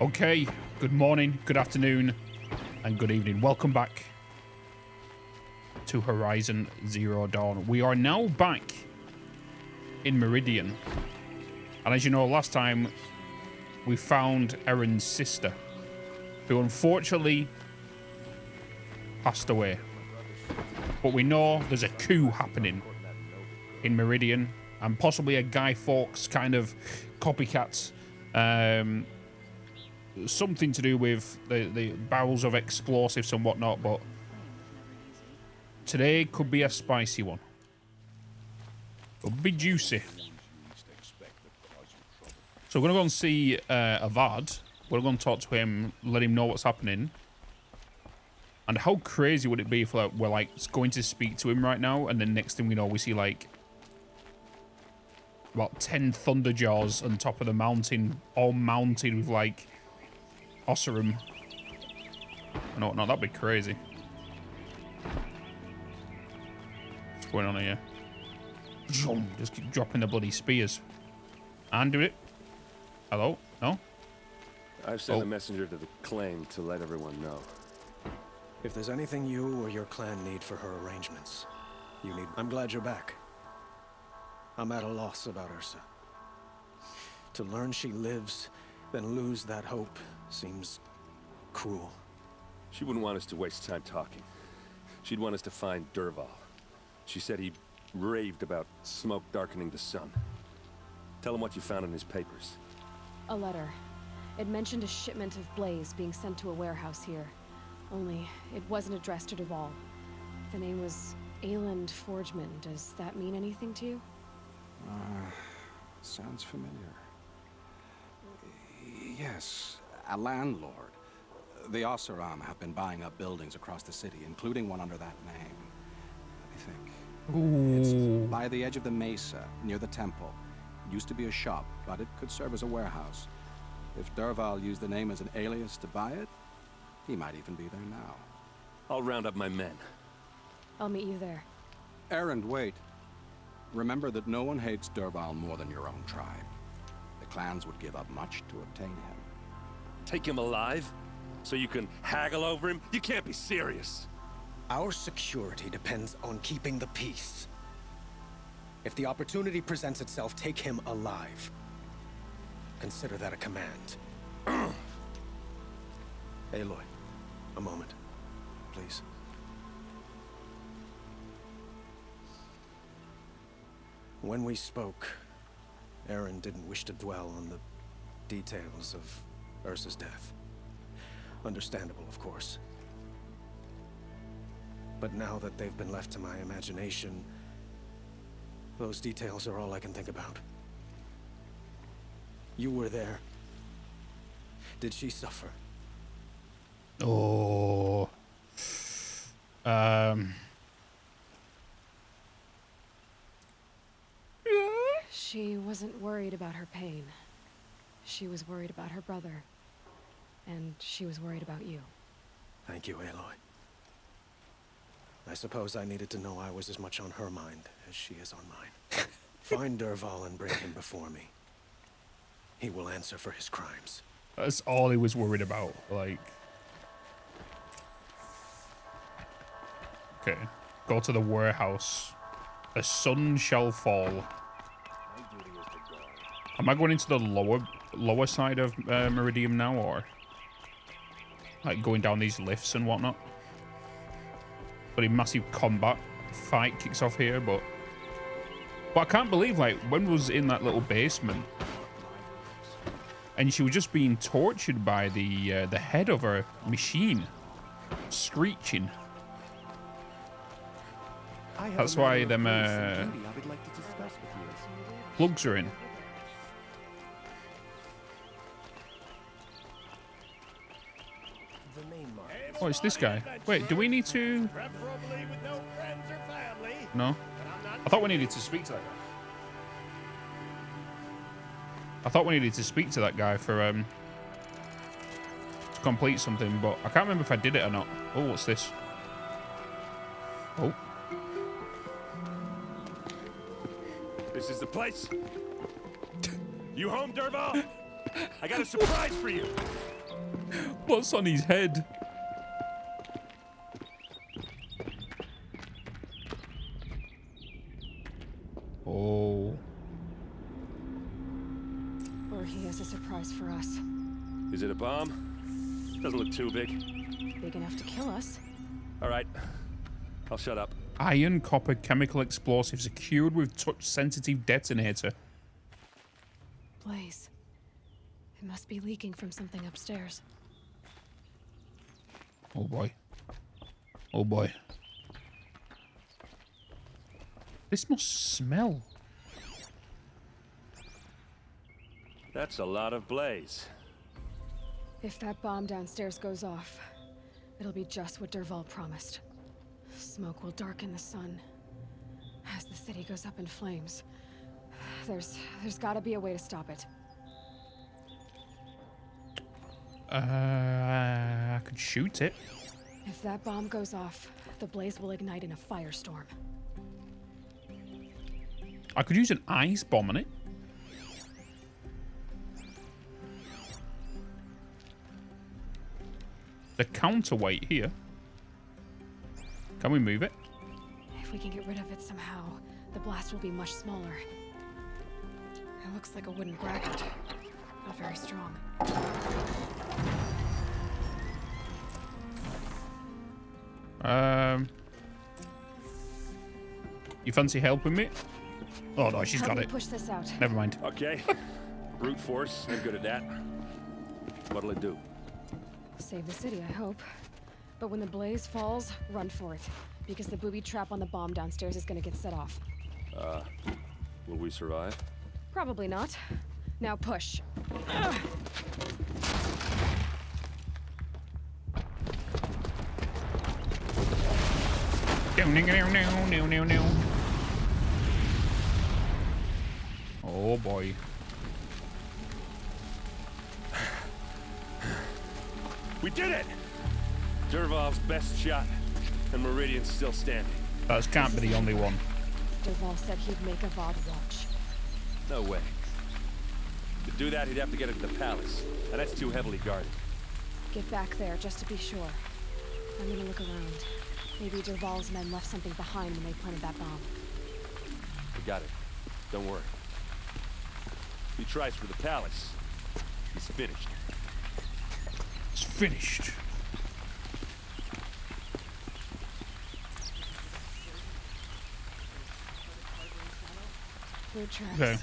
Okay, good morning, good afternoon, and good evening. Welcome back to Horizon Zero Dawn. We are now back in Meridian. And as you know, last time we found Erin's sister, who unfortunately passed away. But we know there's a coup happening in Meridian, and possibly a Guy Fawkes kind of copycat. Something to do with the barrels of explosives and whatnot, but today could be a spicy one. It'll be juicy. So we're going to go and see Avad. We're going to talk to him, let him know what's happening. And how crazy would it be if we're like going to speak to him right now, and then next thing we know, we see like about 10 Thunderjaws on top of the mountain, all mounted with like Osserum. No, that'd be crazy. What's going on here? Just keep dropping the bloody spears. And do it. Hello? No? I've sent a messenger to the claim to let everyone know. If there's anything you or your clan need for her arrangements, I'm glad you're back. I'm at a loss about Ursa. To learn she lives, then lose that hope seems cruel. She wouldn't want us to waste time talking. She'd want us to find Dervahl. She said he raved about smoke darkening the sun. Tell him what you found in his papers. A letter. It mentioned a shipment of blaze being sent to a warehouse here. Only, it wasn't addressed to Dervahl. The name was Ayland Forgeman. Does that mean anything to you? Sounds familiar. Yes, a landlord. The Osseram have been buying up buildings across the city, including one under that name. Let me think. It's by the edge of the mesa, near the temple. It used to be a shop, but it could serve as a warehouse. If Dervahl used the name as an alias to buy it, he might even be there now. I'll round up my men. I'll meet you there. Erend, wait. Remember that no one hates Dervahl more than your own tribe. The clans would give up much to obtain him. Take him alive? So you can haggle over him? You can't be serious. Our security depends on keeping the peace. If the opportunity presents itself, take him alive. Consider that a command. Aloy, a moment, please. When we spoke, Eren didn't wish to dwell on the details of Ursa's death. Understandable, of course. But now that they've been left to my imagination, those details are all I can think about. You were there. Did she suffer? Oh. She wasn't worried about her pain. She was worried about her brother. And she was worried about you. Thank you, Aloy. I suppose I needed to know I was as much on her mind as she is on mine. Find Dervahl and bring him before me. He will answer for his crimes. That's all he was worried about, like. Okay. Go to the warehouse. The sun shall fall. Am I going into the lower side of Meridian now, or like going down these lifts and whatnot? But a massive combat fight kicks off here, but I can't believe, like, when was in that little basement and she was just being tortured by the head of her machine screeching. That's why them plugs are in. Oh, it's this guy. Wait, do we need to? No? I thought we needed to speak to that guy. I thought we needed to speak to that guy for to complete something, but I can't remember if I did it or not. Oh, what's this? Oh. This is the place. You home, Dervahl? I got a surprise for you. What's on his head? Oh. Or he has a surprise for us. Is it a bomb? Doesn't look too big. Big enough to kill us. All right. I'll shut up. Iron copper chemical explosive secured with touch-sensitive detonator. Blaze. It must be leaking from something upstairs. Oh boy. Oh boy. This must smell. That's a lot of blaze. If that bomb downstairs goes off, it'll be just what Dervahl promised. Smoke will darken the sun. As the city goes up in flames, there's gotta be a way to stop it. I could shoot it. If that bomb goes off, the blaze will ignite in a firestorm. I could use an ice bomb on it. The counterweight here. Can we move it? If we can get rid of it somehow, the blast will be much smaller. It looks like a wooden bracket. Not very strong. You fancy helping me? Oh no, she's got it. Push this out. Never mind. Okay. Brute force. I'm good at that. What'll it do? Save the city, I hope. But when the blaze falls, run for it. Because the booby trap on the bomb downstairs is gonna get set off. Will we survive? Probably not. Now push. No. Oh boy. We did it! Dervahl's best shot, and Meridian's still standing. That can't be the only one. Dervahl said he'd make a VOD watch. No way. To do that, he'd have to get into the palace, and that's too heavily guarded. Get back there, just to be sure. I'm gonna look around. Maybe Dervahl's men left something behind when they planted that bomb. We got it. Don't worry. If he tries for the palace, he's finished. It's finished. Blue tracks. Okay.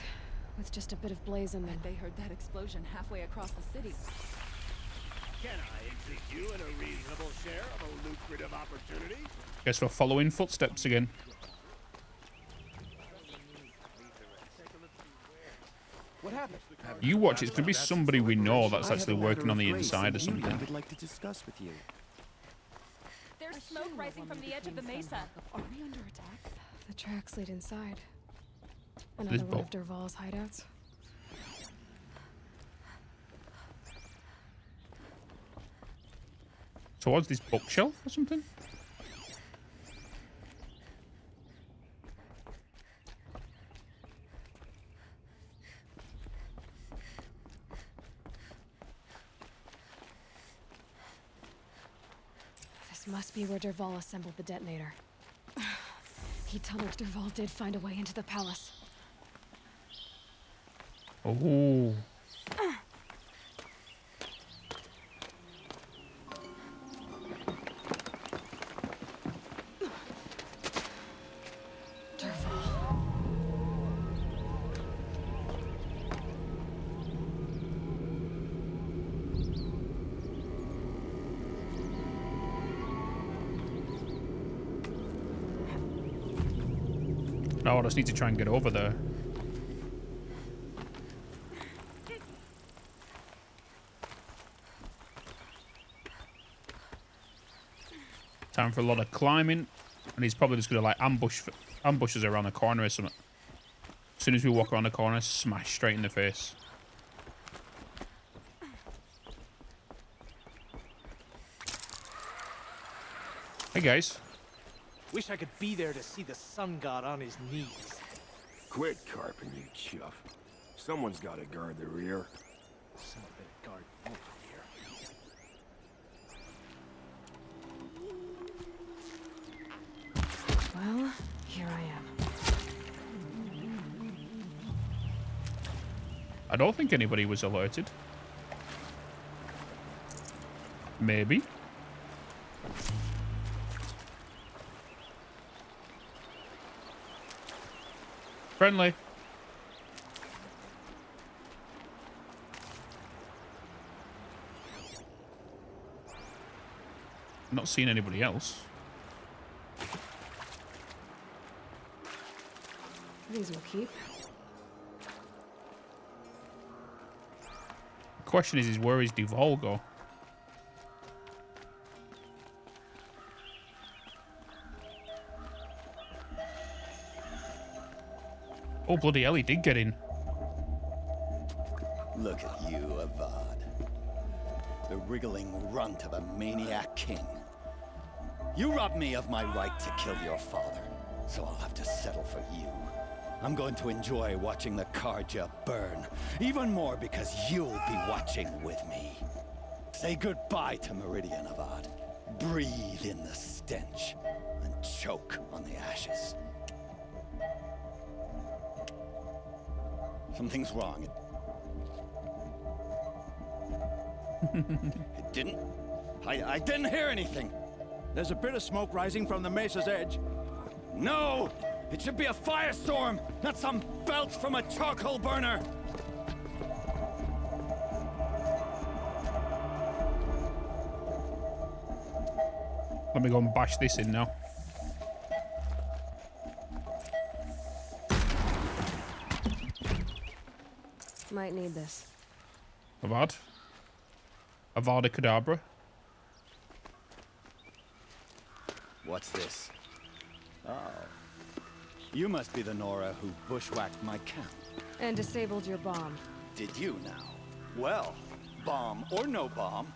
With just a bit of blaze in them. They heard that explosion halfway across the city. Can I interest you in a reasonable share of a lucrative opportunity? Guess we're following footsteps again. What happened? You watch, it's going to be somebody we know that's actually working on the inside or something. I would like to discuss with you. There's smoke rising from the edge of the mesa. Are we under attack? The tracks lead inside. This Another one of boat. Dervahl's hideouts. Towards this bookshelf or something? This must be where Dervahl assembled the detonator. He tunneled. Dervahl did find a way into the palace. Oh. Dervahl. No, I just need to try and get over there. Time for a lot of climbing, and he's probably just gonna like ambush us around the corner or something. As soon as we walk around the corner, smash straight in the face. Hey guys. Wish I could be there to see the sun god on his knees. Quit carping, you chuff. Someone's got to guard the rear. Some bit of garden over here. Well, here I am. I don't think anybody was alerted. Maybe. Friendly. Not seeing anybody else. These will keep. The question is where is Duval go? Oh, bloody hell, he did get in. Look at you, Avad. The wriggling runt of a maniac king. You robbed me of my right to kill your father, so I'll have to settle for you. I'm going to enjoy watching the Karja burn, even more because you'll be watching with me. Say goodbye to Meridian, Avad. Breathe in the stench, and choke on the ashes. Something's wrong. It didn't. I didn't hear anything. There's a bit of smoke rising from the mesa's edge. No! It should be a firestorm, not some belch from a charcoal burner! Let me go and bash this in now. Might need this. Avad. Avada Kedavra. What's this? Oh. You must be the Nora who bushwhacked my camp. And disabled your bomb. Did you now? Well, bomb or no bomb,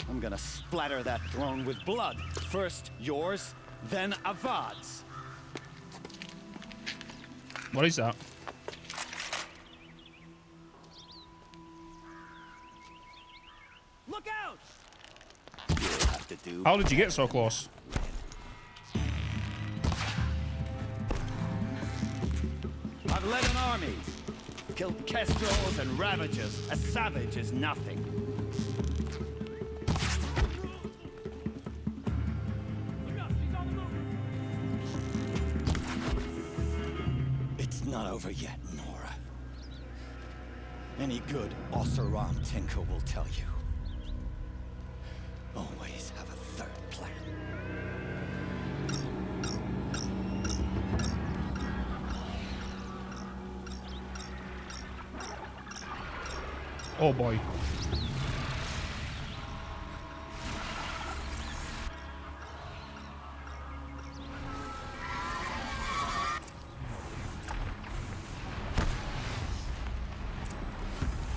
I'm gonna splatter that throne with blood. First yours, then Avad's. What is that? Look out! You'll have to do. How did you get so close? I've led an army. Killed kestrels and ravagers. A savage is nothing. It's not over yet, Nora. Any good Oseram tinker will tell you. Always have a third plan. Oh boy.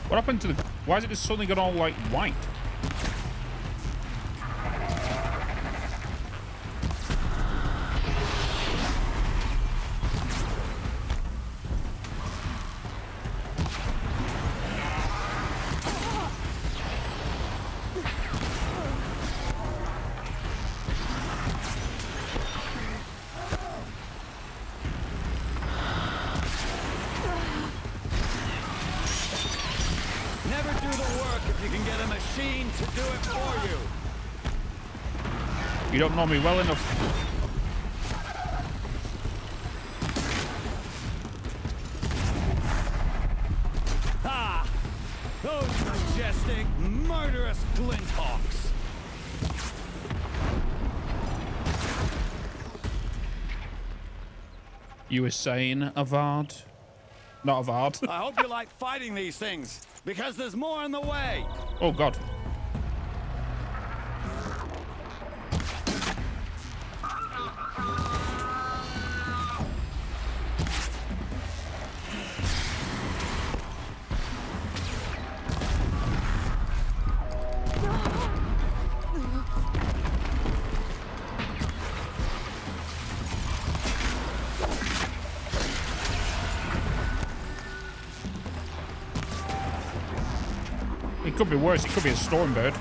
What happened to the... Why is it just suddenly gone all like white? Never do the work if you can get a machine to do it for you. You don't know me well enough. Ah! Those majestic, murderous glinthawks. You were saying Avad? Not Avad. I hope you like fighting these things, because there's more in the way. Oh god. It could be worse. It could be a storm bird.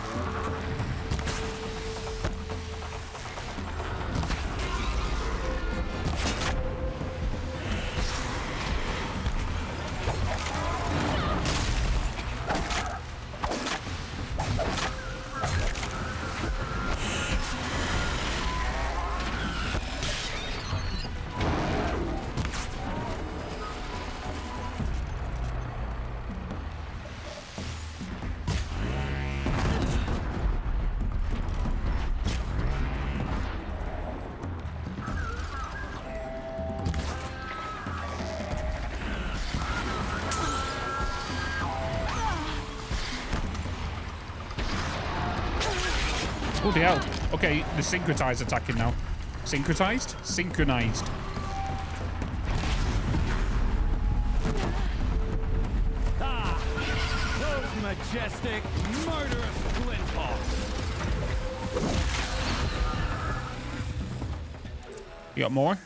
Bloody hell. Okay, the syncretized attacking now. Syncretized? Synchronized. Ah! Those majestic, murderous flinthawks! You got more?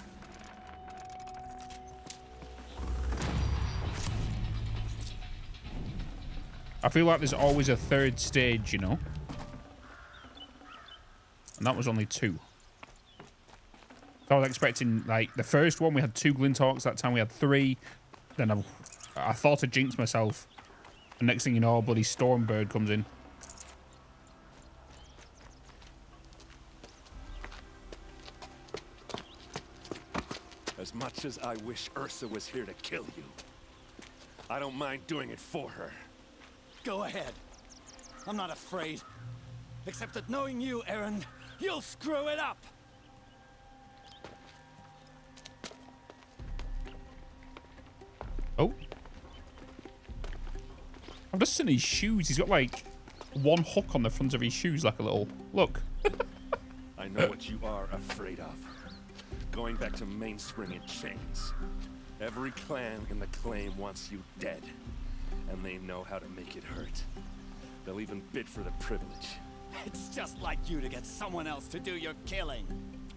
I feel like there's always a third stage, you know? And that was only 2. So I was expecting, like, the first one, we had 2 Glinthawks. That time we had 3. Then I thought I jinxed myself. And next thing you know, a bloody Stormbird comes in. As much as I wish Ursa was here to kill you, I don't mind doing it for her. Go ahead. I'm not afraid. Except that knowing you, Aaron, you'll screw it up! Oh. I've just seen his shoes. He's got, like, 1 hook on the front of his shoes, like a little... Look. I know what you are afraid of. Going back to Mainspring in chains. Every clan in the claim wants you dead. And they know how to make it hurt. They'll even bid for the privilege. It's just like you to get someone else to do your killing.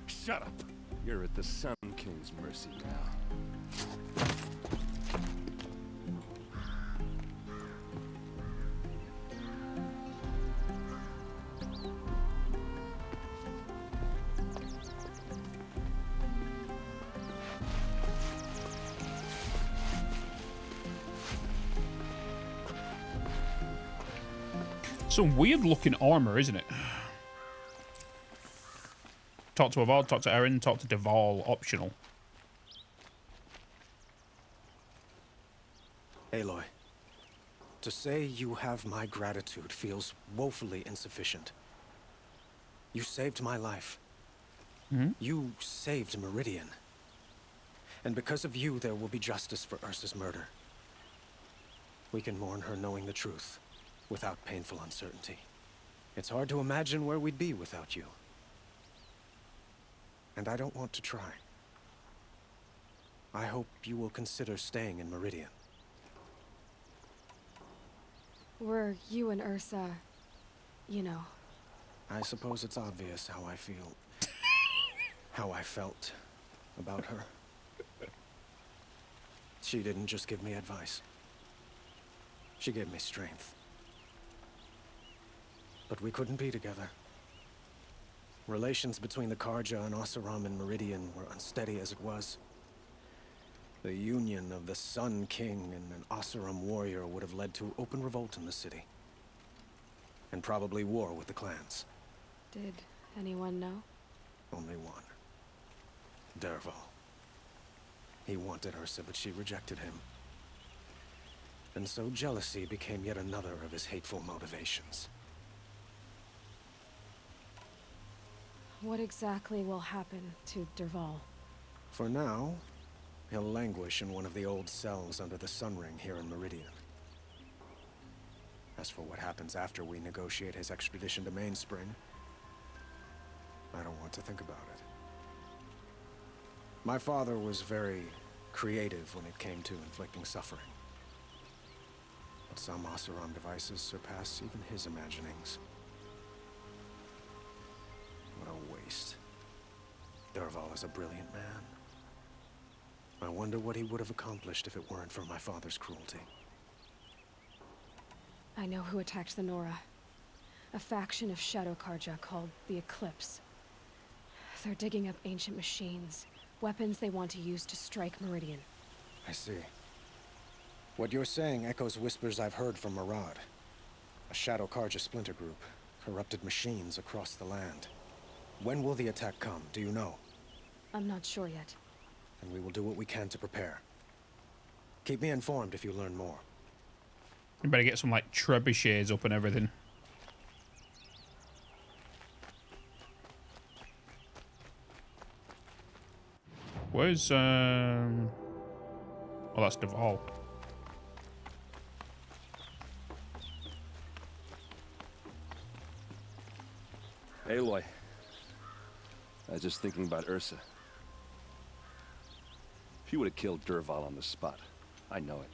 Shut up! You're at the Sun King's mercy now. Some weird looking armor, isn't it? Talk to Avard, talk to Aaron, talk to Deval, optional. Aloy, to say you have my gratitude feels woefully insufficient. You saved my life. You saved Meridian. And because of you, there will be justice for Ursa's murder. We can mourn her knowing the truth, without painful uncertainty. It's hard to imagine where we'd be without you. And I don't want to try. I hope you will consider staying in Meridian. Were you and Ursa, you know... I suppose it's obvious how I feel. How I felt about her. She didn't just give me advice. She gave me strength. But we couldn't be together. Relations between the Karja and Oseram and Meridian were unsteady as it was. The union of the Sun King and an Oseram warrior would have led to open revolt in the city. And probably war with the clans. Did anyone know? Only one. Dervahl. He wanted Ursa, but she rejected him. And so jealousy became yet another of his hateful motivations. What exactly will happen to Dervahl? For now, he'll languish in one of the old cells under the Sun Ring here in Meridian. As for what happens after we negotiate his extradition to Mainspring, I don't want to think about it. My father was very creative when it came to inflicting suffering. But some Oseram devices surpass even his imaginings. What a waste. Dervahl is a brilliant man. I wonder what he would have accomplished if it weren't for my father's cruelty. I know who attacked the Nora. A faction of Shadow Karja called the Eclipse. They're digging up ancient machines, weapons they want to use to strike Meridian. I see. What you're saying echoes whispers I've heard from Murad. A Shadow Karja splinter group, corrupted machines across the land. When will the attack come, do you know? I'm not sure yet. And we will do what we can to prepare. Keep me informed if you learn more. You better get some, like, trebuchets up and everything. Where's, Oh, that's Duvall. Aloy. I was just thinking about Ursa. She would have killed Dervahl on the spot. I know it.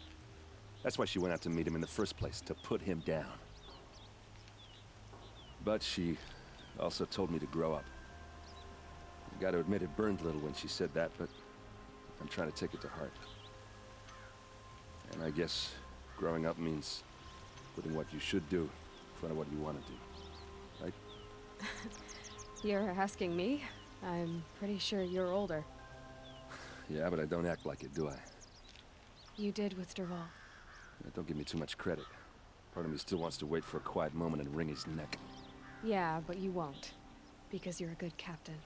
That's why she went out to meet him in the first place, to put him down. But she also told me to grow up. I gotta admit it burned a little when she said that, but I'm trying to take it to heart. And I guess growing up means putting what you should do in front of what you want to do. Right? You're asking me? I'm pretty sure you're older. Yeah, but I don't act like it, do I? You did with Dervahl. Yeah, don't give me too much credit. Part of me still wants to wait for a quiet moment and wring his neck. Yeah, but you won't. Because you're a good captain.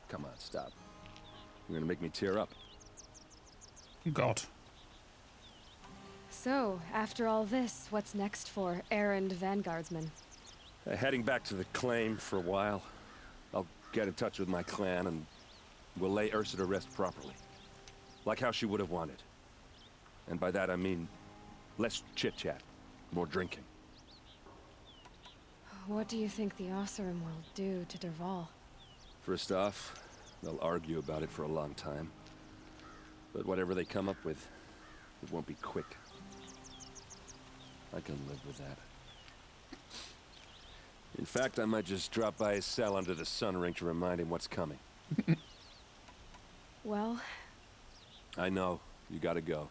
Come on, stop. You're gonna make me tear up. God. So, after all this, what's next for errand vanguardsman? Heading back to the claim for a while. I'll get in touch with my clan and we'll lay Ursa to rest properly. Like how she would have wanted. And by that I mean less chit-chat, more drinking. What do you think the Oseram will do to Dervahl? First off, they'll argue about it for a long time. But whatever they come up with, it won't be quick. I can live with that. In fact, I might just drop by his cell under the sun ring to remind him what's coming. Well... I know. You gotta go.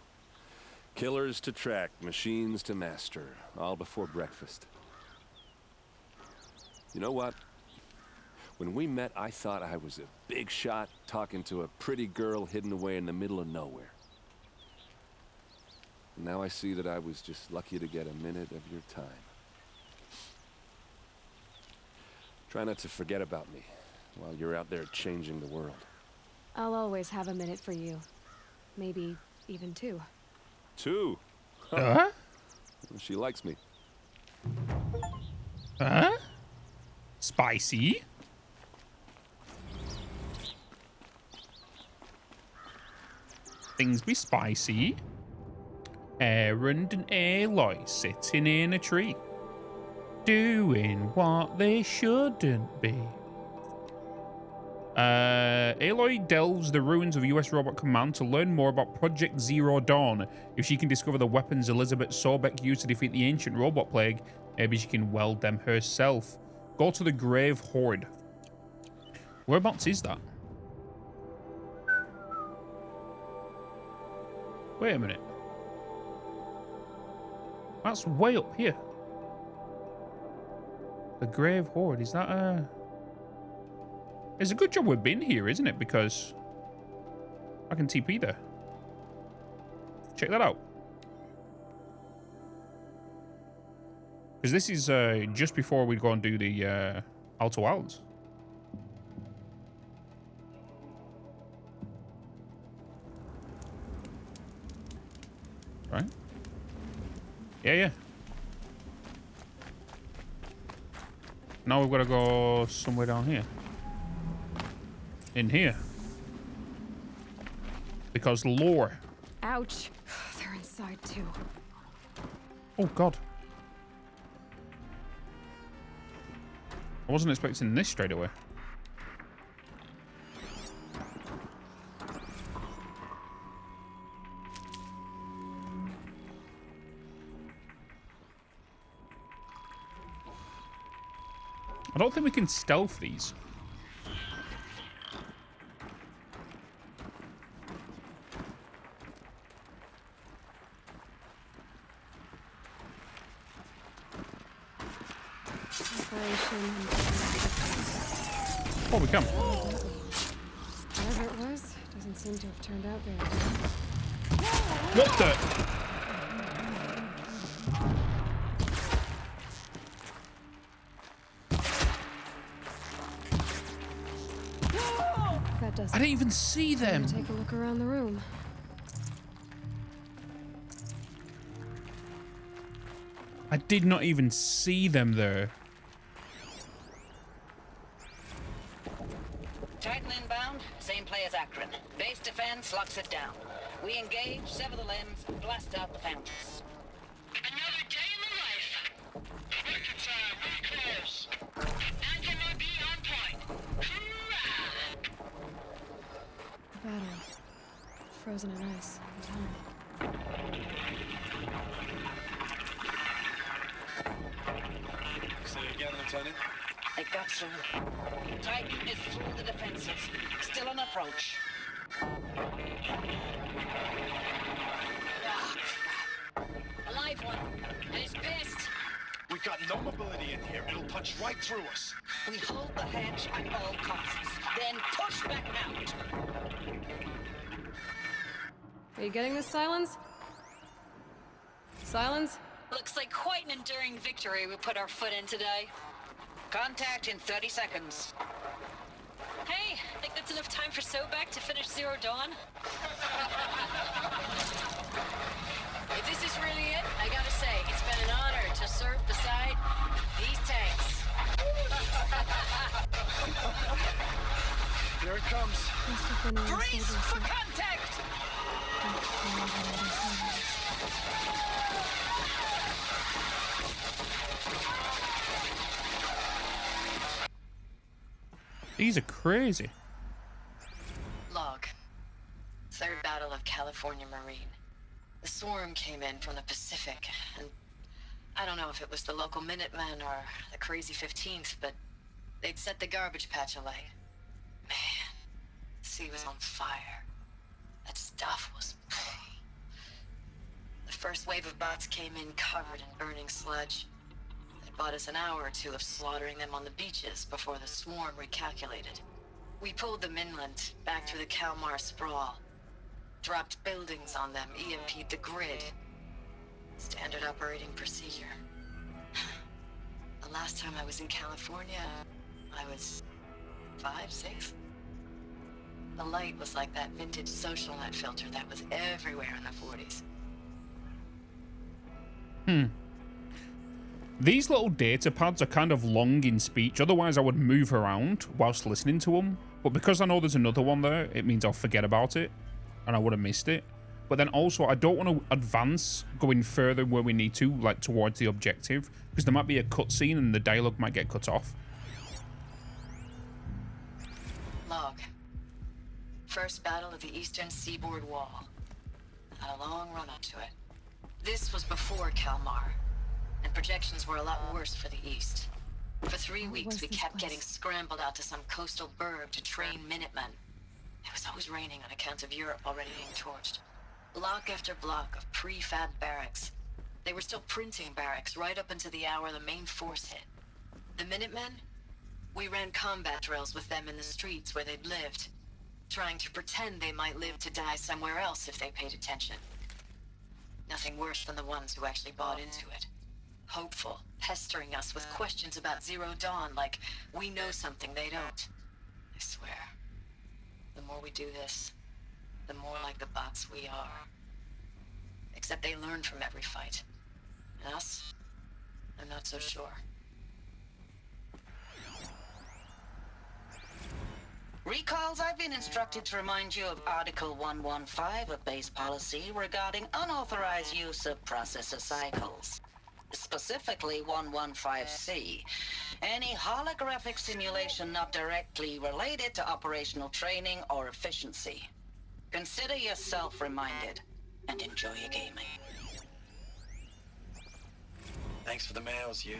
Killers to track, machines to master. All before breakfast. You know what? When we met, I thought I was a big shot talking to a pretty girl hidden away in the middle of nowhere. And now I see that I was just lucky to get a minute of your time. Try not to forget about me while you're out there changing the world. I'll always have a minute for you. Maybe even two. Two? Huh? She likes me. Huh? Spicy? Things be spicy. Errand and Aloy sitting in a tree, doing what they shouldn't be. Aloy delves the ruins of US Robot Command to learn more about Project Zero Dawn. If she can discover the weapons Elizabeth Sobeck used to defeat the ancient robot plague, maybe she can weld them herself. Go to the Grave Horde. Whereabouts is that? Wait a minute. That's way up here. The Grave Horde, is that a... It's a good job we've been here, isn't it? Because I can TP there. Check that out. Because this is just before we go and do the Outer Wilds. Right? Yeah. Now we've got to go somewhere down here. In here. Because lore. Ouch. They're inside too. Oh, God. I wasn't expecting this straight away. I don't think we can stealth these. preparation and Oh, we can. whatever it was, doesn't seem to have turned out very well. What the? That does. I didn't even see them. Take a look around the room. I did not even see them there. Titan inbound, same play as Akron. Base defense locks it down. We engage, sever the limbs, blast out the fountains. Another day in the life. Record time, really close. Anti-MB on point. Hoorah! The battle. Frozen in ice. In time. Say again, Lieutenant. It got through. Titan is through the defenses. Still on approach. A live one. And he's pissed. We've got no mobility in here. It'll punch right through us. We hold the hedge at all costs, then push back out. Are you getting this, Silence? Silence? Looks like quite an enduring victory we put our foot in today. Contact in 30 seconds. Hey, think that's enough time for Sobek to finish Zero Dawn? If this is really it, I gotta say, it's been an honor to serve beside these tanks. Here it comes. Brace for contact! These are crazy. Log. Third Battle of California Marine. The swarm came in from the Pacific, and I don't know if it was the local Minutemen or the crazy 15th, but they'd set the garbage patch alight. Man, the sea was on fire. That stuff was... The first wave of bots came in covered in burning sludge. It bought us an hour or two of slaughtering them on the beaches before the swarm recalculated. We pulled them inland, back through the Kalmar sprawl. Dropped buildings on them, EMP'd the grid. Standard operating procedure. The last time I was in California, I was 5, 6. The light was like that vintage social net filter that was everywhere in the 40s. These little data pads are kind of long in speech, otherwise I would move around whilst listening to them. But because I know there's another one there, it means I'll forget about it, and I would have missed it. But then also, I don't want to advance going further where we need to, like towards the objective, because there might be a cutscene and the dialogue might get cut off. Log. First battle of the eastern seaboard wall. Had a long run up to it. This was before Kalmar, and projections were a lot worse for the east. For 3 weeks, we kept getting scrambled out to some coastal burg to train Minutemen. It was always raining on account of Europe already being torched. Block after block of prefab barracks. They were still printing barracks right up until the hour the main force hit. The Minutemen? We ran combat drills with them in the streets where they'd lived, trying to pretend they might live to die somewhere else if they paid attention. Nothing worse than the ones who actually bought into it. Hopeful, pestering us with questions about Zero Dawn like we know something they don't. I swear, the more we do this, the more like the bots we are. Except they learn from every fight. And us? I'm not so sure. Recalls, I've been instructed to remind you of Article 115 of base policy regarding unauthorized use of processor cycles. Specifically 115C. Any holographic simulation not directly related to operational training or efficiency. Consider yourself reminded and enjoy your gaming. Thanks for the mails, you.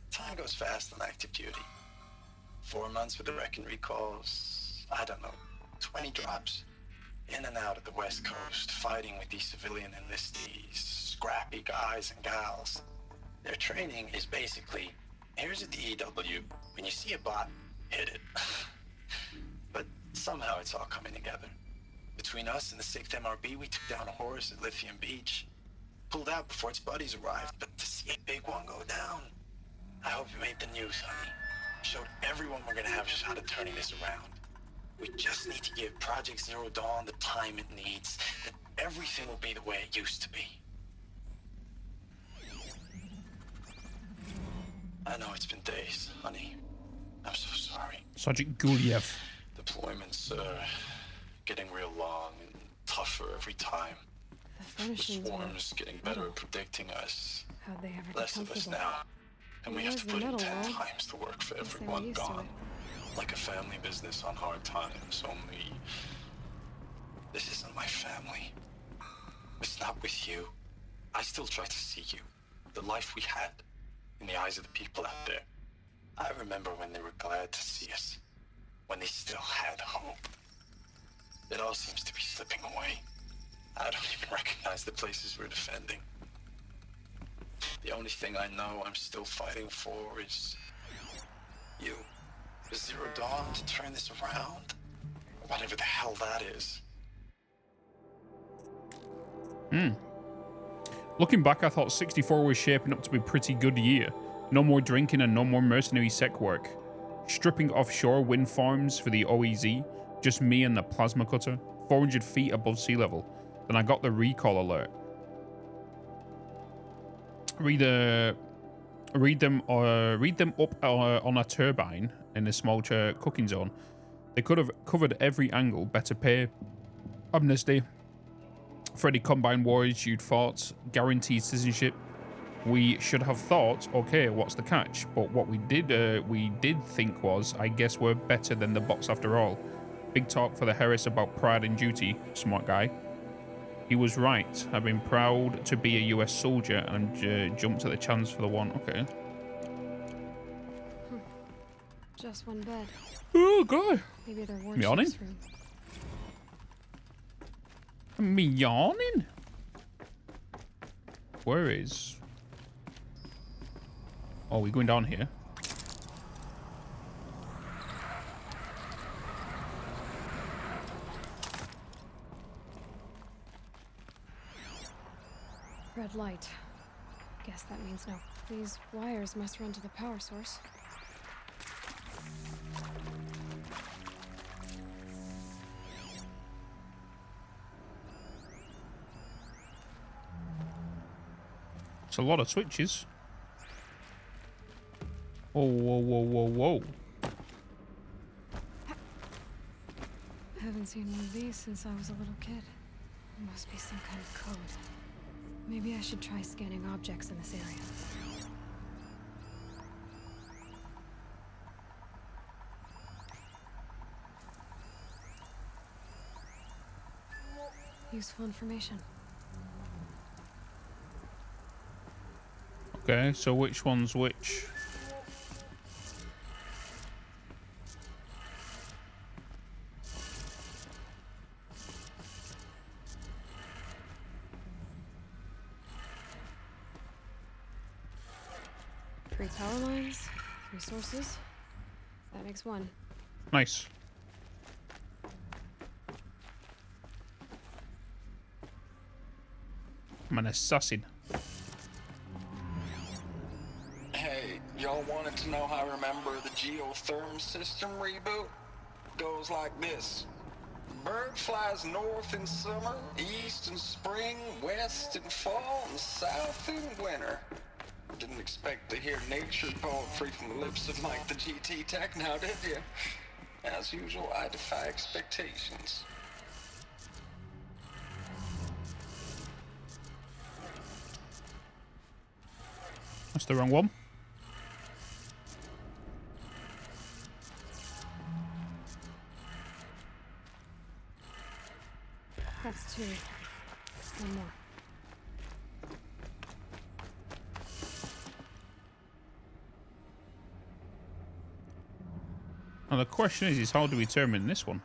Time goes fast on active duty. 4 months with the wreck and recalls, I don't know, 20 drops. In and out of the West Coast, fighting with these civilian enlistees, scrappy guys and gals. Their training is basically Here's a DEW. When you see a bot, hit it. But somehow it's all coming together. Between us and the 6th MRB, we took down a horse at Lithium Beach. Pulled out before its buddies arrived, but to see a big one go down, I hope you made the news, honey. Showed everyone we're gonna have a shot at turning this around. We just need to give Project Zero Dawn the time it needs, that everything will be the way it used to be. I know it's been days, honey. I'm so sorry. Sergeant Guliev. Deployments are getting real long and tougher every time. The swarm's getting better at predicting us. How'd they ever Less of us now. And we have to put in 10 times the work for everyone gone. Like a family business on hard times, only this isn't my family. It's not with you. I still try to see you. The life we had in the eyes of the people out there. I remember when they were glad to see us. When they still had hope. It all seems to be slipping away. I don't even recognize the places we're defending. The only thing I know I'm still fighting for is you. The Zero Dawn to turn this around. Whatever the hell that is. Looking back, I thought 64 was shaping up to be a pretty good year. No more drinking and no more mercenary sec work. Stripping offshore wind farms for the OEZ. Just me and the plasma cutter. 400 feet above sea level. Then I got the recall alert. Read them up on a turbine in a small cooking zone. They could have covered every angle. Better pay, amnesty, for any combined wars you'd fought, guaranteed citizenship. We should have thought, okay, what's the catch? But what we did think was, I guess we're better than the bots after all. Big talk for the Harris about pride and duty, smart guy. He was right. I've been proud to be a US soldier and jumped at the chance for the one. Okay. Just one bed. Oh, God. Maybe they're Me yawning? Me yawning? Where is... Oh, we're going down here. Red light. Guess that means no. These wires must run to the power source. It's a lot of switches. Whoa, whoa, whoa, whoa, whoa. Haven't seen one of these since I was a little kid. It must be some kind of code. Maybe I should try scanning objects in this area. Useful information. Okay, so which one's which? Three power lines, 3 sources. That makes 1. Nice. I'm an assassin. Hey, y'all wanted to know how I remember the geotherm system reboot? Goes like this. Bird flies north in summer, east in spring, west in fall, and south in winter. Didn't expect to hear nature poetry from the lips of Mike the GT Tech now, did you? As usual, I defy expectations. That's the wrong one. That's 2. One more. Now the question is how do we determine this one?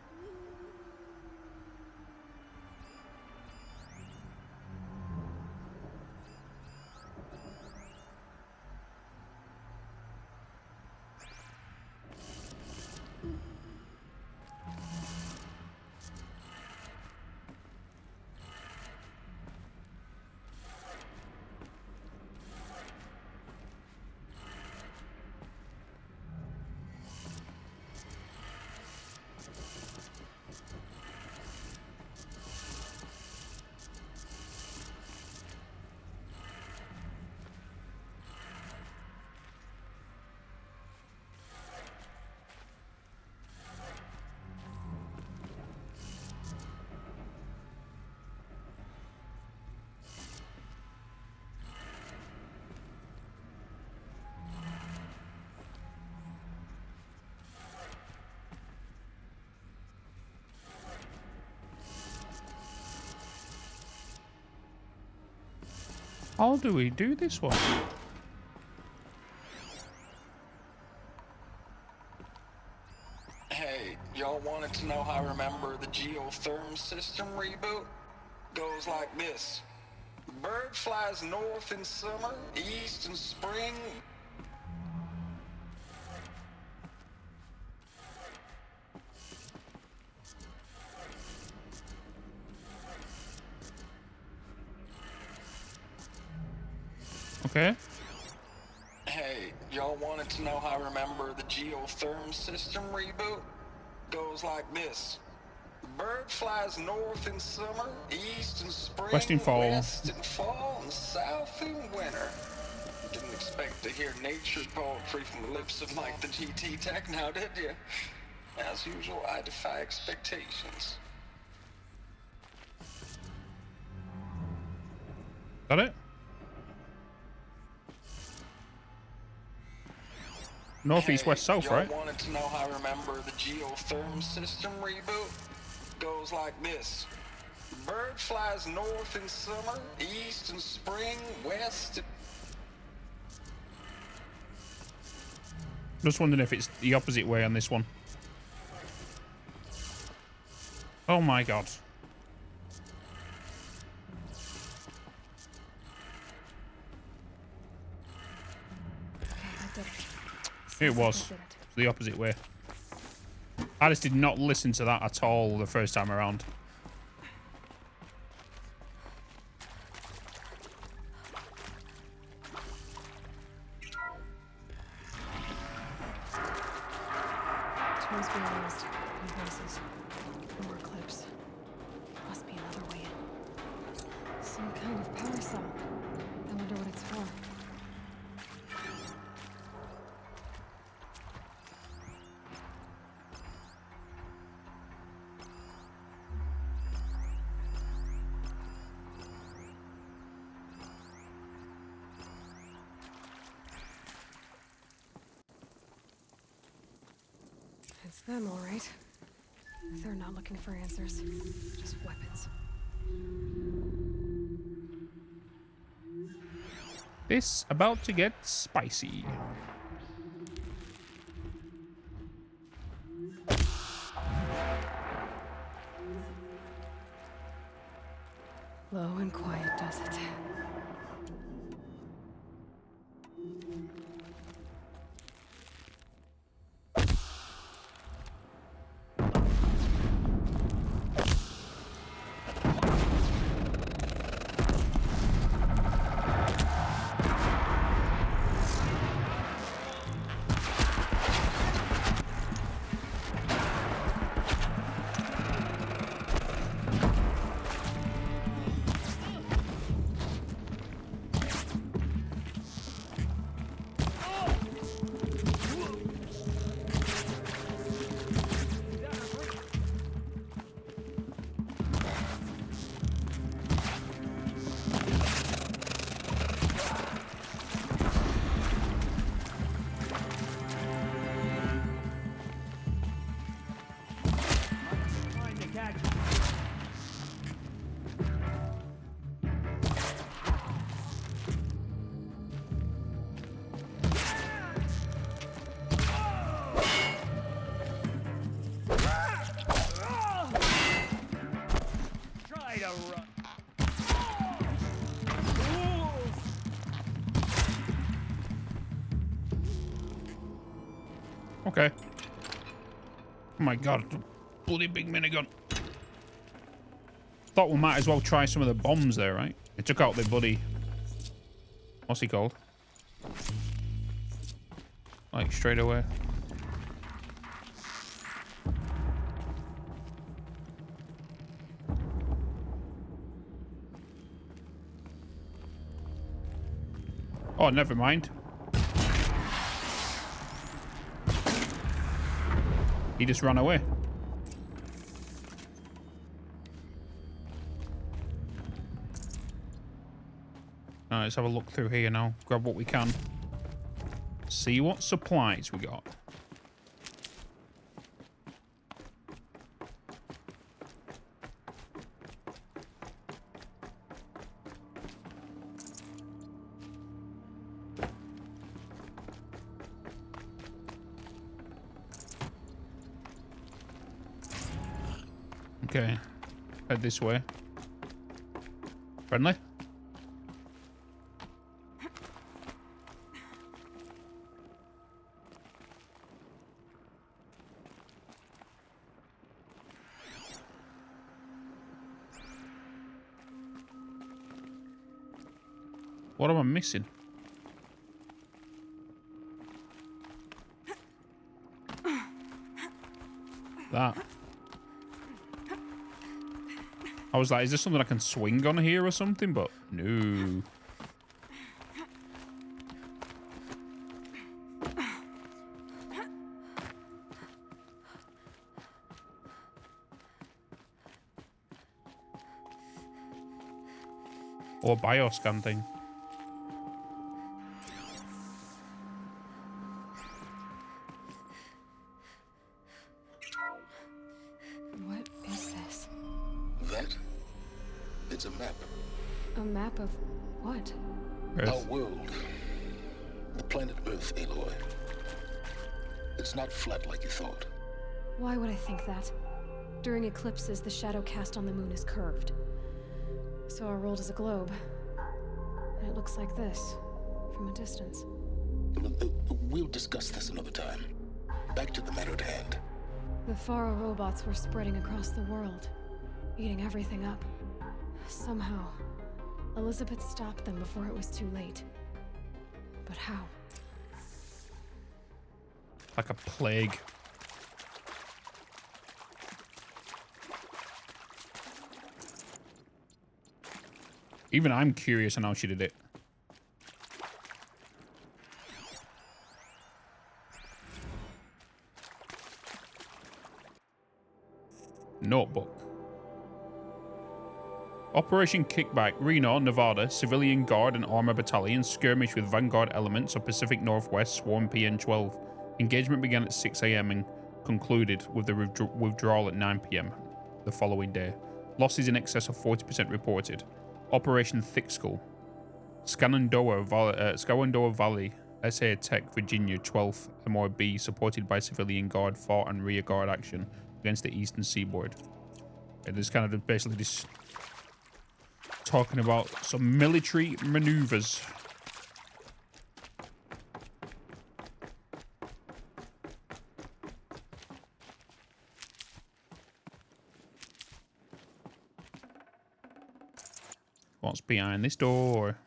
How do we do this one? Hey, y'all wanted to know how I remember the geotherm system reboot? Goes like this. Bird flies north in summer, east in spring. Okay. Hey, y'all wanted to know how I remember the geotherm system reboot? Goes like this. Bird flies north in summer, east in spring, West in fall. west in fall, and south in winter. Didn't expect to hear nature poetry from the lips of Mike the GT Tech now, did you? As usual, I defy expectations. Got it? North, east, west, south, right? Y'all wanted to know how I remember the geotherm system reboot? Goes like this. Bird flies north in summer, east in spring, west... Just wondering if it's the opposite way on this one. Oh my god. It was the opposite way. I just did not listen to that at all the first time around. Tools being used in places. More clips. Must be another way in. Some kind of power cell. I wonder what it's for. It's them, all right. They're not looking for answers, just weapons. This about to get spicy. Low and quiet does it. Okay. Oh my god, bloody big minigun. Thought we might as well try some of the bombs there, right? It took out the bloody... What's he called? Like, straight away. Oh, never mind. He just ran away. Alright, let's have a look through here now. Grab what we can. See what supplies we got. Okay. Head this way. Friendly? What am I missing? That. I was like, is there something I can swing on here or something? But no. Or bioscan thing. What is this? That? It's a map. A map of what? Earth. Our world. The planet Earth, Aloy. It's not flat like you thought. Why would I think that? During eclipses, the shadow cast on the moon is curved. So our world is a globe. And it looks like this, from a distance. We'll discuss this another time. Back to the matter at hand. The Faro robots were spreading across the world, eating everything up. Somehow, Elizabeth stopped them before it was too late. But how? Like a plague. Even I'm curious on how she did it. Notebook. Operation Kickback, Reno, Nevada, civilian guard and armor battalion skirmish with Vanguard elements of Pacific Northwest Swarm PN-12. Engagement began at 6 a.m. and concluded with the withdrawal at 9 p.m. the following day. Losses in excess of 40% reported. Operation Thick Skull. Shenandoah Valley, SA Tech, Virginia, 12th MRB, supported by civilian guard, far and rear guard action against the eastern seaboard. It is kind of basically just talking about some military maneuvers. What's behind this door?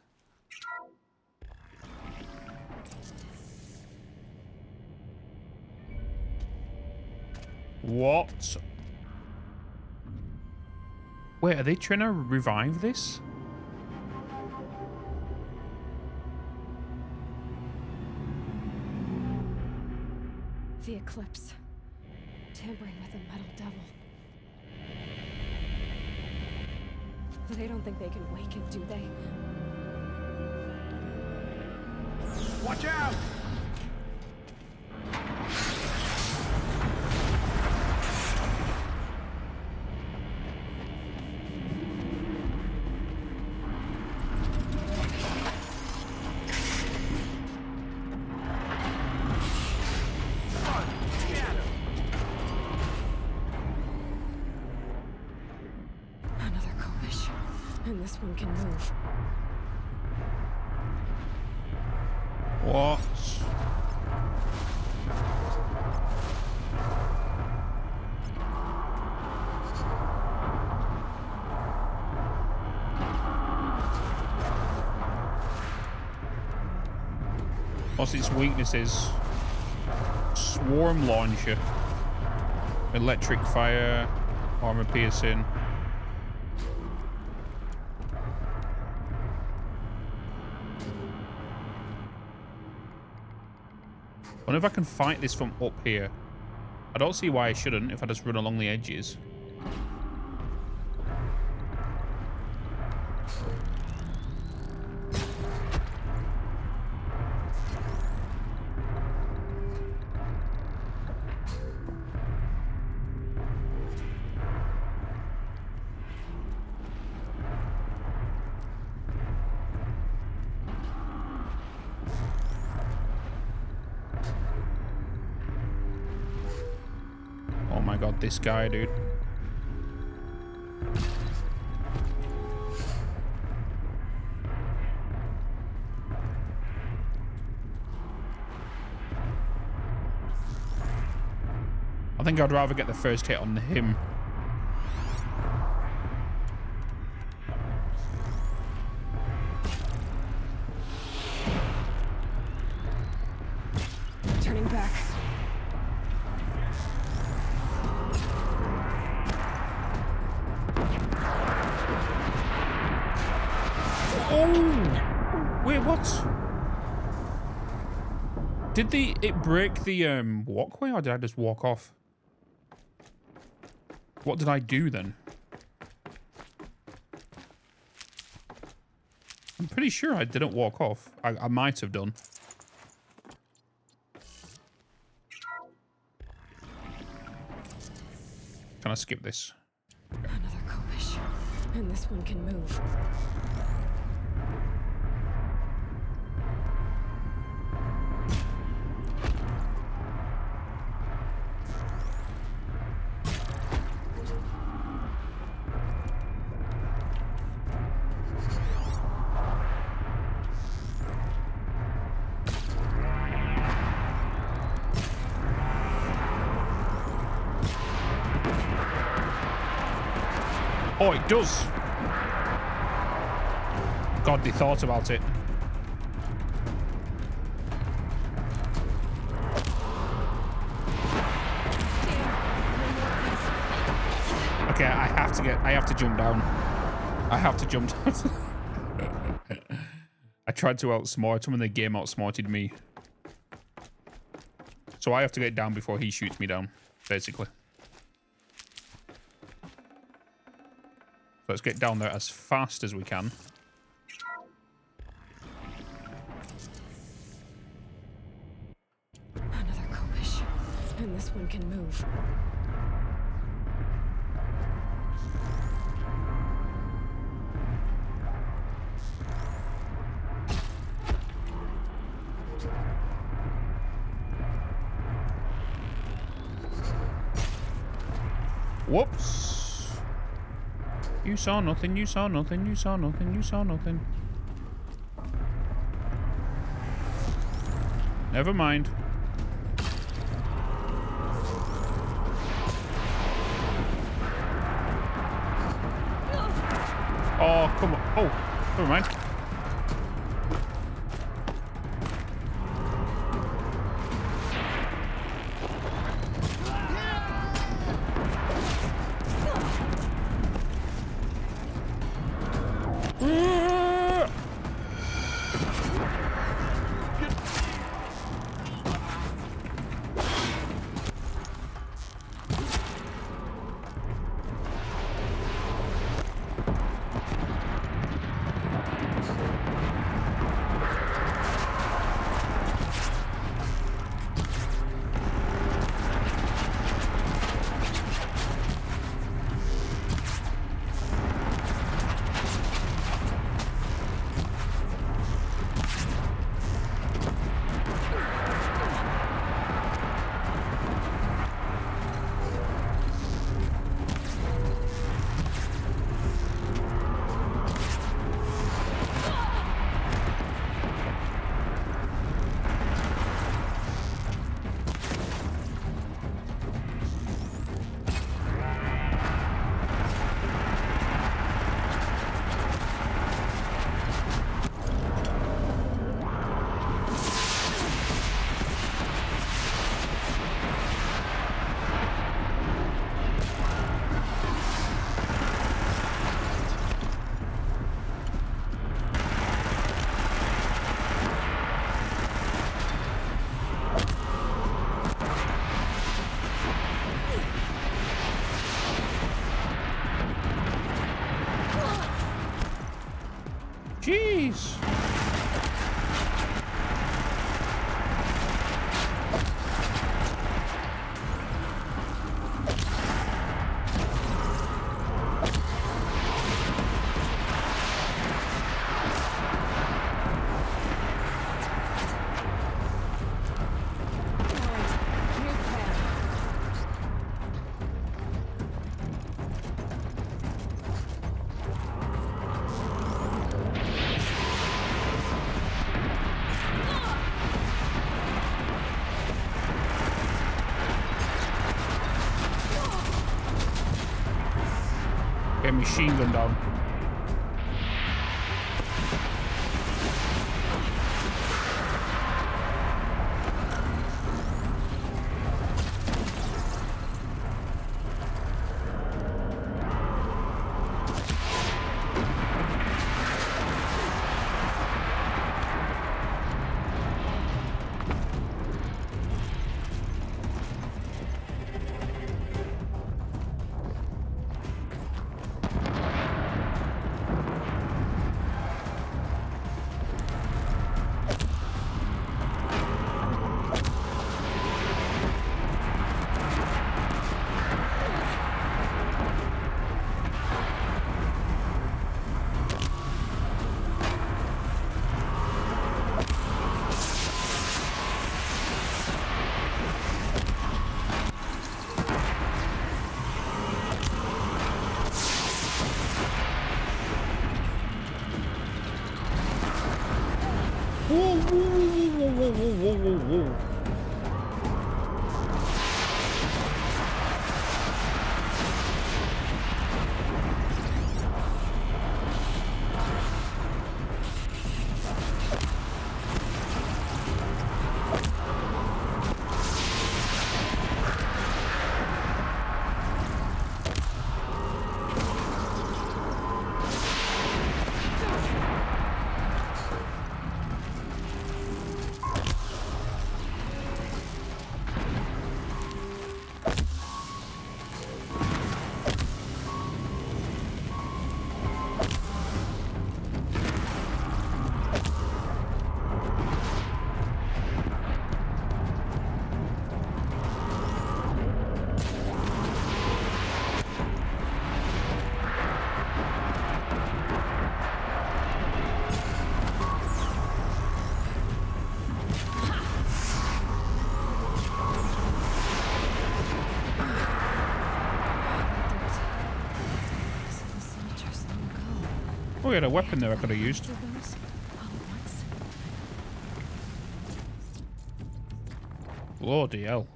What? Wait, are they trying to revive this? The eclipse. Tampering with the metal devil. They don't think they can wake it, do they? Watch out! Another Kovish. And this one can move. What? What's its weaknesses? Swarm launcher. Electric fire. Armor piercing. I wonder if I can fight this from up here. I don't see why I shouldn't if I just run along the edges. Oh my god, this guy, dude. I think I'd rather get the first hit on him. Turning back. Oh! Wait, what? Did it break the walkway, or did I just walk off? What did I do then? I'm pretty sure I didn't walk off. I might have done. Can I skip this? Another Kopish. And this one can move. Oh, it does. God, they thought about it. Okay, I have to jump down. I have to jump down. I tried to outsmart him and the game outsmarted me. So I have to get down before he shoots me down, basically. Let's get down there as fast as we can. Another Kopish. And this one can move. Whoops. You saw nothing, you saw nothing, you saw nothing, you saw nothing. Never mind. Oh, come on. Oh, never mind. Jeez. machine gun down. Whoa, whoa, whoa, whoa, whoa, whoa, whoa, whoa. Oh, we had a weapon there I could have used. Bloody hell.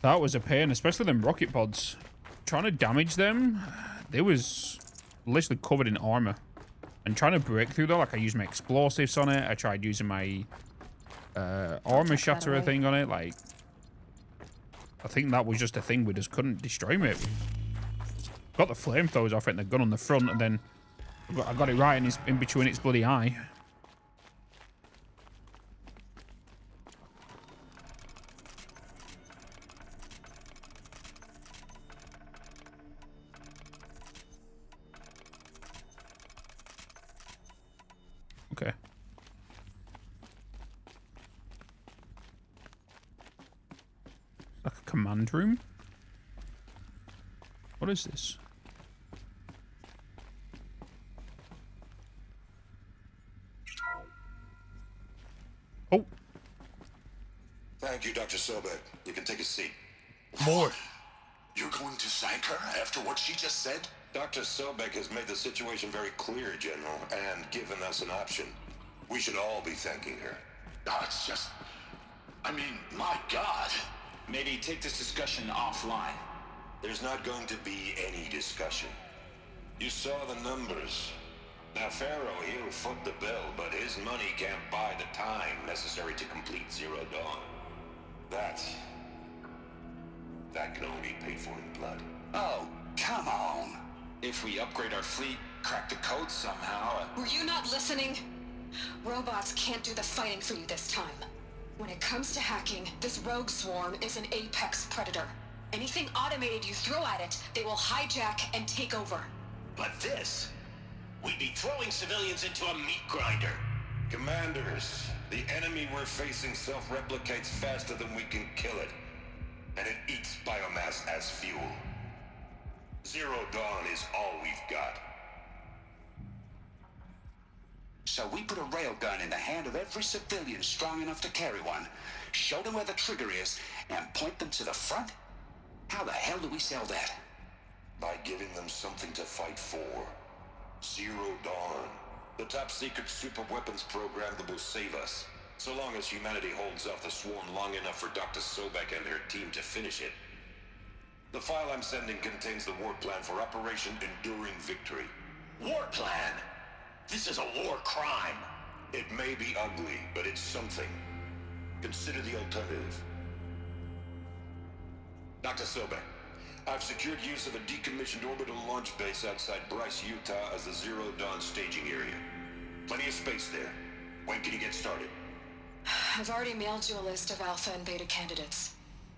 That was a pain, especially them rocket pods. Trying to damage them, they was literally covered in armor. And trying to break through though, like I used my explosives on it. I tried using my armor shatterer thing on it. Like, I think that was just a thing we just couldn't destroy me. Got the flamethrowers off it and the gun on the front, and then I got it right in between its bloody eye. Okay. Like a command room? What is this? Oh. Thank you, Dr. Sobek. You can take a seat. More. You're going to thank her after what she just said? Dr. Sobek has made the situation very clear, General, and given us an option. We should all be thanking her. No, it's just... I mean, my God. Maybe take this discussion offline. There's not going to be any discussion. You saw the numbers. Now, Pharaoh, he'll foot the bill, but his money can't buy the time necessary to complete Zero Dawn. That can only be paid for in blood. Oh, come on. If we upgrade our fleet, crack the code somehow... Were you not listening? Robots can't do the fighting for you this time. When it comes to hacking, this rogue swarm is an apex predator. Anything automated you throw at it, they will hijack and take over. But this... we'd be throwing civilians into a meat grinder. Commanders, the enemy we're facing self-replicates faster than we can kill it. And it eats biomass as fuel. Zero Dawn is all we've got. So we put a railgun in the hand of every civilian strong enough to carry one, show them where the trigger is, and point them to the front? How the hell do we sell that? By giving them something to fight for. Zero Dawn. The top secret super weapons program that will save us. So long as humanity holds off the swarm long enough for Dr. Sobek and her team to finish it. The file I'm sending contains the war plan for Operation Enduring Victory. War plan? This is a war crime. It may be ugly, but it's something. Consider the alternative. Dr. Sobek, I've secured use of a decommissioned orbital launch base outside Bryce, Utah as the Zero Dawn staging area. Plenty of space there. When can you get started? I've already mailed you a list of Alpha and Beta candidates.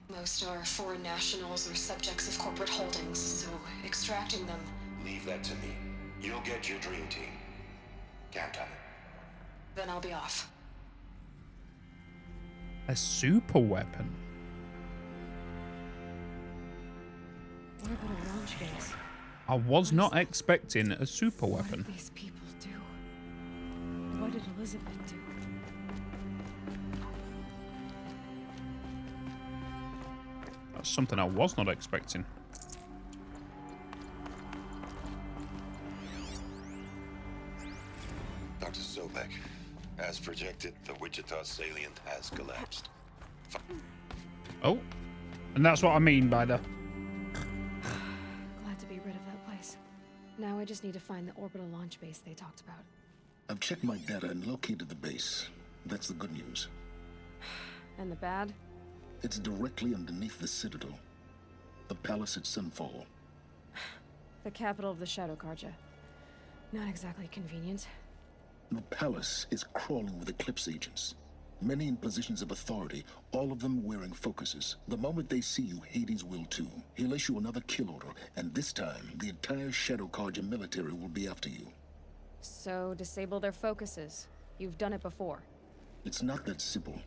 Most are foreign nationals or subjects of corporate holdings, so extracting them... Leave that to me. You'll get your dream team. Count on it. Then I'll be off. A super weapon? Orbital launch base. I was not expecting a super weapon. What did these people do? What did Elizabeth do? That's something I was not expecting. Dr. Sobek, as projected, the Wichita salient has collapsed. Oh, and that's what I mean by the... Glad to be rid of that place. Now I just need to find the orbital launch base they talked about. I've checked my data and located the base. That's the good news. And the bad? It's directly underneath the Citadel. The palace at Sunfall. The capital of the Shadow Carja. Not exactly convenient. The palace is crawling with Eclipse agents. Many in positions of authority, all of them wearing focuses. The moment they see you, Hades will too. He'll issue another kill order, and this time, the entire Shadow Carja military will be after you. So, disable their focuses. You've done it before. It's not that simple.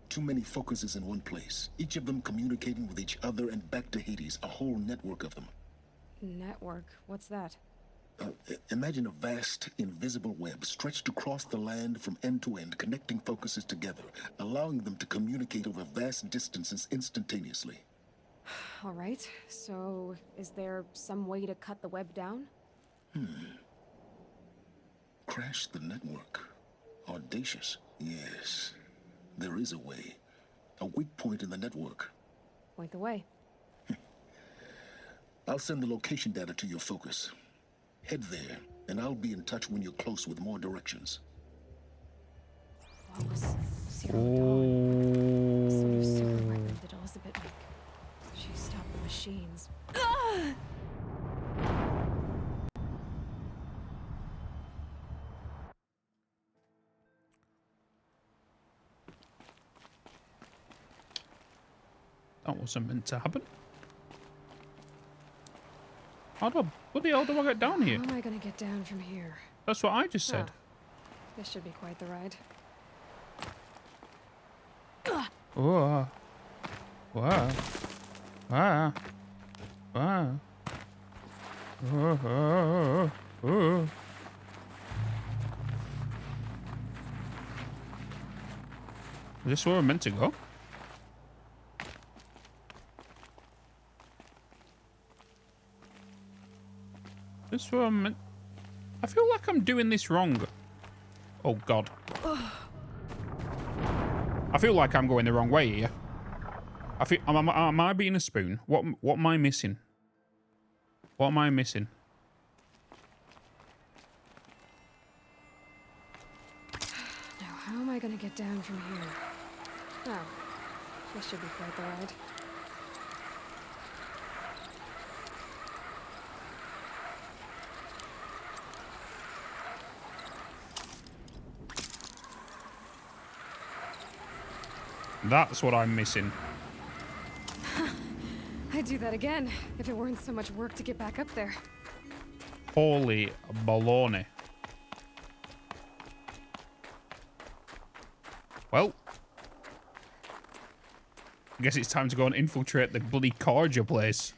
Too many focuses in one place, each of them communicating with each other and back to Hades, a whole network of them. Network? What's that? Imagine a vast, invisible web stretched across the land from end to end, connecting focuses together, allowing them to communicate over vast distances instantaneously. All right, so is there some way to cut the web down? Crash the network. Audacious. Yes, there is a way. A weak point in the network. Point the way. I'll send the location data to your focus. Head there, and I'll be in touch when you're close with more directions. What was Zero Dawn? Some new super weapon did Elizabeth make? She stopped the machines. That wasn't meant to happen. What the hell do I get down here? How am I gonna get down from here? That's what I just said. This should be quite the ride. Oh. Wow. Wow. Wow. Oh. Is this where we're meant to go? This where I'm meant... I feel like I'm doing this wrong. Oh God. I feel like I'm going the wrong way here. Am I being a spoon? What am I missing? What am I missing? Now, how am I gonna get down from here? Oh, this should be quite the ride. That's what I'm missing. I'd do that again if it weren't so much work to get back up there. Holy baloney. Well, I guess it's time to go and infiltrate the bloody Carja place.